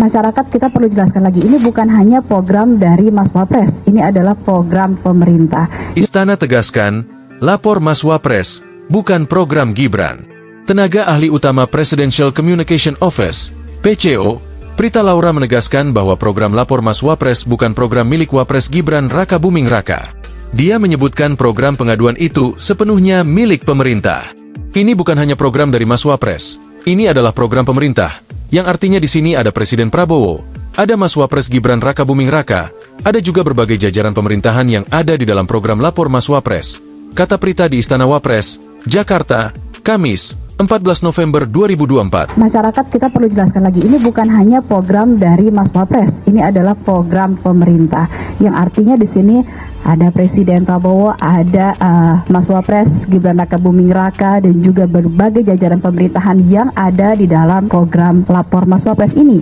Masyarakat kita perlu jelaskan lagi, ini bukan hanya program dari Mas Wapres, ini adalah program pemerintah. Istana tegaskan, lapor Mas Wapres, bukan program Gibran. Tenaga ahli utama Presidential Communication Office, PCO, Prita Laura menegaskan bahwa program lapor Mas Wapres bukan program milik Wapres Gibran Raka Buming Raka. Dia menyebutkan program pengaduan itu sepenuhnya milik pemerintah. Ini bukan hanya program dari Mas Wapres, ini adalah program pemerintah. Yang artinya di sini ada Presiden Prabowo, ada Mas Wapres Gibran Raka Buming Raka, ada juga berbagai jajaran pemerintahan yang ada di dalam program Lapor Mas Wapres. Kata Prita di Istana Wapres, Jakarta, Kamis, 14 November 2024. Masyarakat kita perlu jelaskan lagi, ini bukan hanya program dari Mas Wapres, ini adalah program pemerintah. Yang artinya di sini ada Presiden Prabowo, ada Mas Wapres Gibran Raka Buming Raka, dan juga berbagai jajaran pemerintahan yang ada di dalam program Lapor Mas Wapres ini.